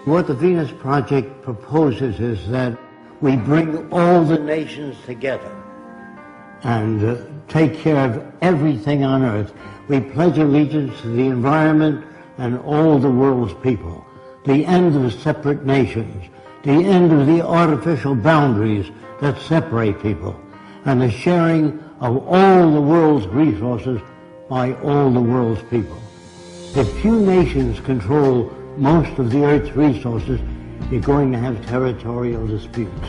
What the Venus Project proposes is that we bring all the nations together and take care of everything on earth. We pledge allegiance to the environment and all the world's people. The end of separate nations, the end of the artificial boundaries that separate people, and the sharing of all the world's resources by all the world's people. If few nations control most of the Earth's resources, you're going to have territorial disputes.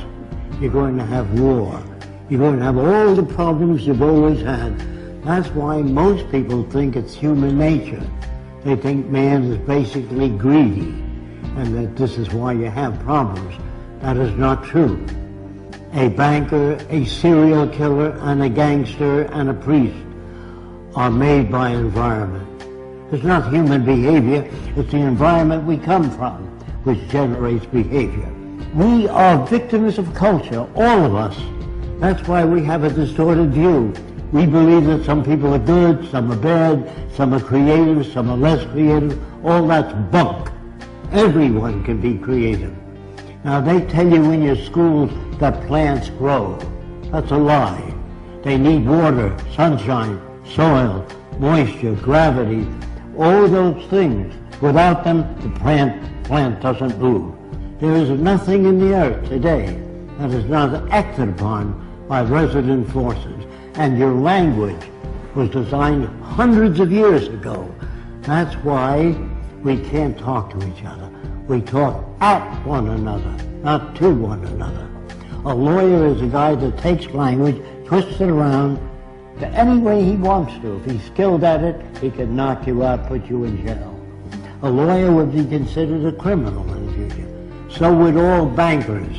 You're going to have war. You're going to have all the problems you've always had. That's why most people think it's human nature. They think man is basically greedy, and that this is why you have problems. That is not true. A banker, a serial killer, and a gangster, and a priest are made by environment. It's not human behavior, it's the environment we come from which generates behavior. We are victims of culture, all of us. That's why we have a distorted view. We believe that some people are good, some are bad, some are creative, some are less creative. All that's bunk. Everyone can be creative. Now they tell you in your schools that plants grow. That's a lie. They need water, sunshine, soil, moisture, gravity, all those things. Without them, the plant doesn't move. There is nothing in the earth today that is not acted upon by resident forces. And your language was designed hundreds of years ago. That's why we can't talk to each other. We talk at one another, not to one another. A lawyer is a guy that takes language, twists it around to any way he wants to. If he's skilled at it, he can knock you out, put you in jail. A lawyer would be considered a criminal in the future. So would all bankers,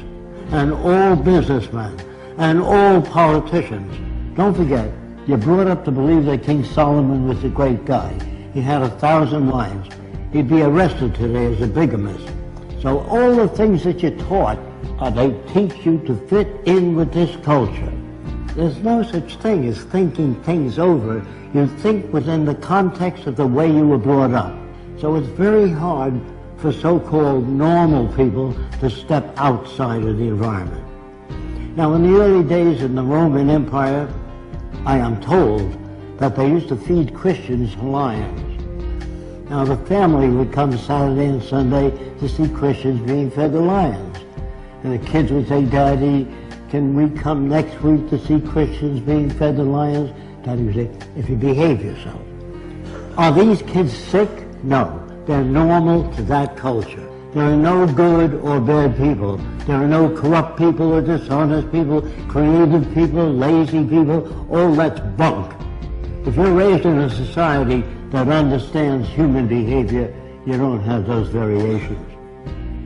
and all businessmen, and all politicians. Don't forget, you're brought up to believe that King Solomon was a great guy. He had 1,000 wives. He'd be arrested today as a bigamist. So all the things that you're taught, they teach you to fit in with this culture. There's no such thing as thinking things over. You think within the context of the way you were brought up. So it's very hard for so-called normal people to step outside of the environment. Now, in the early days in the Roman Empire, I am told that they used to feed Christians lions. Now, the family would come Saturday and Sunday to see Christians being fed to lions. And the kids would say, "Daddy, can we come next week to see Christians being fed to lions?" Daddy would say, "If you behave yourself." Are these kids sick? No. They're normal to that culture. There are no good or bad people. There are no corrupt people or dishonest people, creative people, lazy people. All that's bunk. If you're raised in a society that understands human behavior, you don't have those variations.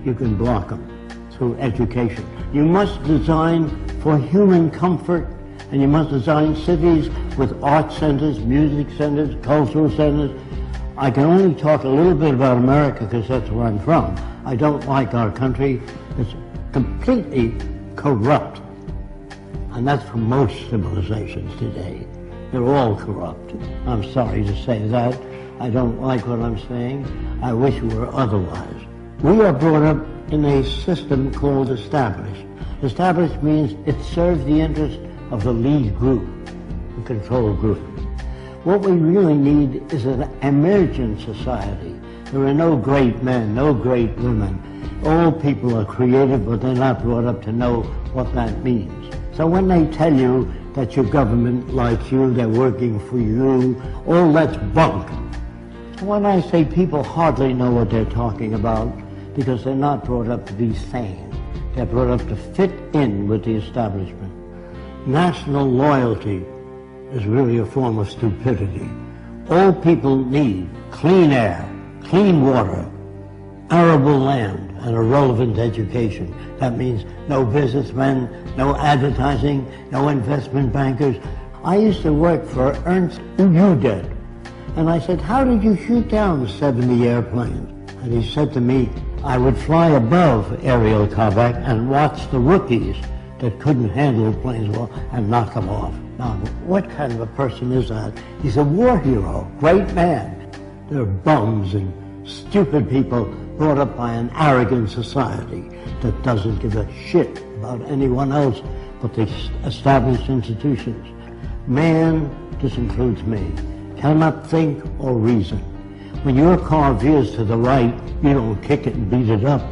You can block them through education. You must design for human comfort, and you must design cities with art centers, music centers, cultural centers. I can only talk a little bit about America because that's where I'm from. I don't like our country. It's completely corrupt. And that's for most civilizations today. They're all corrupt. I'm sorry to say that. I don't like what I'm saying. I wish it were otherwise. We are brought up in a system called established. Established means it serves the interest of the lead group, the control group. What we really need is an emergent society. There are no great men, no great women. All people are creative, but they're not brought up to know what that means. So when they tell you that your government likes you, they're working for you, all that's bunk. So when I say people hardly know what they're talking about, because they're not brought up to be sane. They're brought up to fit in with the establishment. National loyalty is really a form of stupidity. All people need clean air, clean water, arable land, and a relevant education. That means no businessmen, no advertising, no investment bankers. I used to work for Ernst Udet, and I said, "How did you shoot down 70 airplanes?" And he said to me, "I would fly above aerial combat and watch the rookies that couldn't handle planes well and knock them off." Now, what kind of a person is that? He's a war hero, great man. They're bums and stupid people brought up by an arrogant society that doesn't give a shit about anyone else but the established institutions. Man, this includes me, cannot think or reason. When your car veers to the right, you don't kick it and beat it up.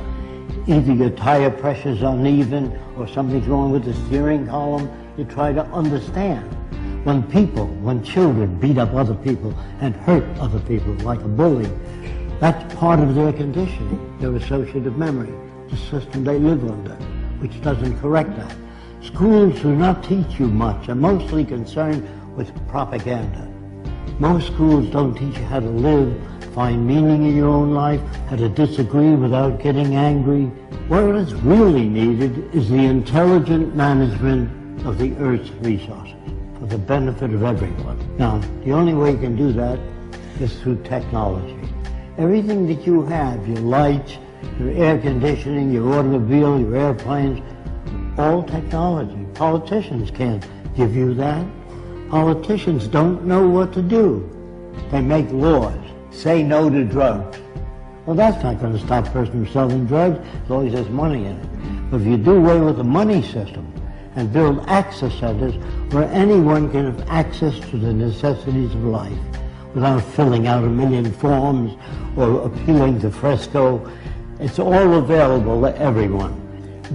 Either your tire pressure's uneven or something's wrong with the steering column. You try to understand. When children beat up other people and hurt other people like a bully, that's part of their conditioning, their associative memory, the system they live under, which doesn't correct that. Schools do not teach you much, are mostly concerned with propaganda. Most schools don't teach you how to live, find meaning in your own life, how to disagree without getting angry. What is really needed is the intelligent management of the Earth's resources for the benefit of everyone. Now, the only way you can do that is through technology. Everything that you have, your lights, your air conditioning, your automobile, your airplanes, all technology. Politicians can't give you that. Politicians don't know what to do. They make laws. Say no to drugs. Well, that's not going to stop a person from selling drugs as long as there's money in it. But if you do away with the money system and build access centers where anyone can have access to the necessities of life without filling out 1,000,000 forms or appealing to Fresco, it's all available to everyone.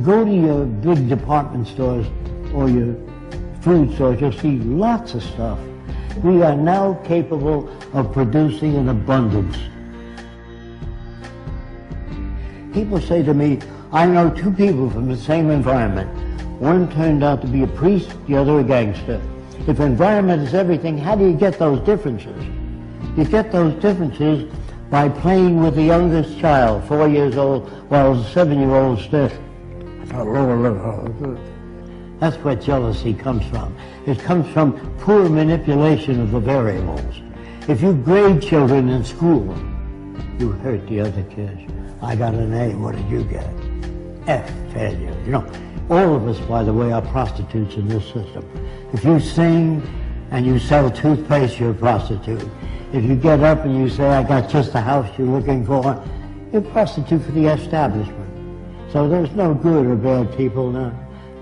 Go to your big department stores or your food stores, you'll see lots of stuff. We are now capable of producing an abundance. People say to me, I know two people from the same environment. One turned out to be a priest, the other a gangster. If environment is everything, how do you get those differences? You get those differences by playing with the youngest child, 4 years old, while the 7-year-old stiff. That's where jealousy comes from. It comes from poor manipulation of the variables. If you grade children in school, you hurt the other kids. I got an A, what did you get? F, failure. You know, all of us, by the way, are prostitutes in this system. If you sing and you sell toothpaste, you're a prostitute. If you get up and you say, I got just the house you're looking for, you're a prostitute for the establishment. So there's no good or bad people now.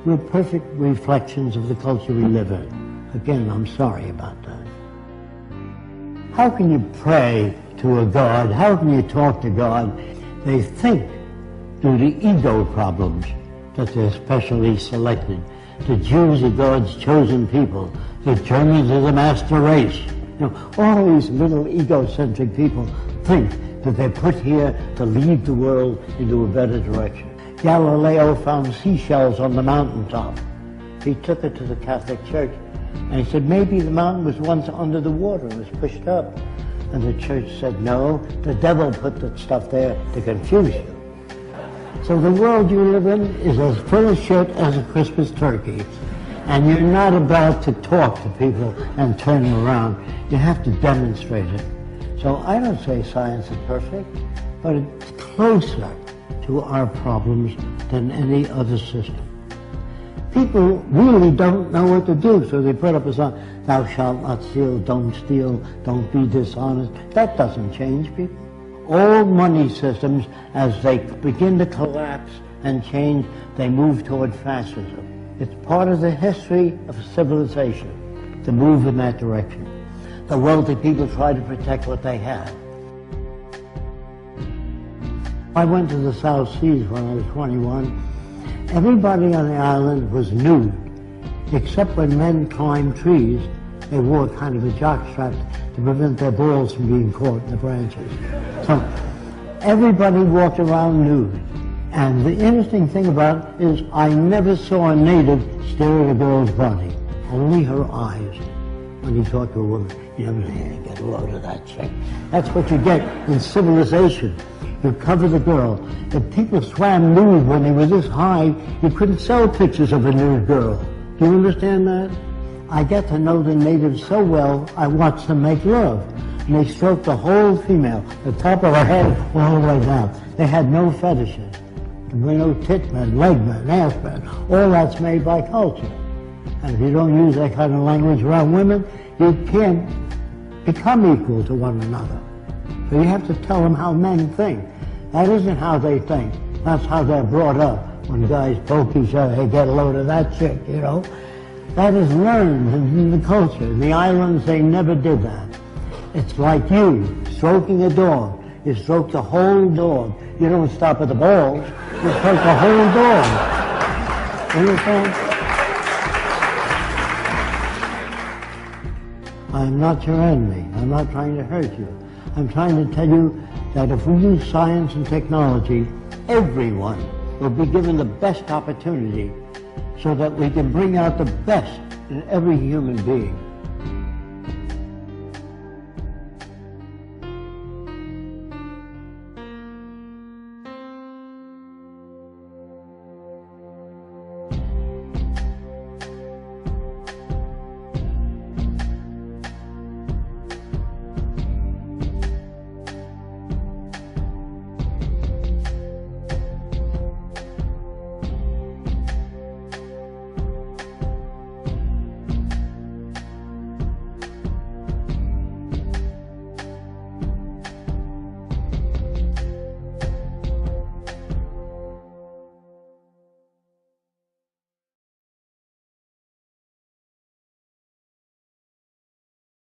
We're perfect reflections of the culture we live in. Again, I'm sorry about that. How can you pray to a God? How can you talk to God? They think, due to ego problems, that they're specially selected. The Jews are God's chosen people. The Germans are the master race. You know, all these little egocentric people think that they're put here to lead the world into a better direction. Galileo found seashells on the mountaintop. He took it to the Catholic Church, and he said, maybe the mountain was once under the water and was pushed up. And the church said, no, the devil put that stuff there to confuse you. So the world you live in is as full of shit as a Christmas turkey. And you're not about to talk to people and turn them around. You have to demonstrate it. So I don't say science is perfect, but it's closer to our problems than any other system. People really don't know what to do, so they put up a sign, thou shalt not steal, don't be dishonest. That doesn't change people. All money systems, as they begin to collapse and change, they move toward fascism. It's part of the history of civilization to move in that direction. The wealthy people try to protect what they have. I went to the South Seas when I was 21. Everybody on the island was nude, except when men climbed trees. They wore kind of a jockstrap to prevent their balls from being caught in the branches. So everybody walked around nude. And the interesting thing about it is I never saw a native stare at a girl's body, only her eyes. When you talk to a woman, you never say, hey, get a load of that chick. That's what you get in civilization. You cover the girl. If people swam nude when they were this high, you couldn't sell pictures of a nude girl. Do you understand that? I get to know the natives so well, I watch them make love. And they stroke the whole female, the top of her head all the way down. They had no fetishes. There were no tit men, leg men, ass men. All that's made by culture. And if you don't use that kind of language around women, you can't become equal to one another. So you have to tell them how men think. That isn't how they think. That's how they're brought up. When guys poke each other, hey, get a load of that chick, you know. That is learned in the culture. In the islands, they never did that. It's like you stroking a dog. You stroke the whole dog. You don't stop at the balls. You stroke the whole dog. Understand? I'm not your enemy. I'm not trying to hurt you. I'm trying to tell you that if we use science and technology, everyone will be given the best opportunity so that we can bring out the best in every human being.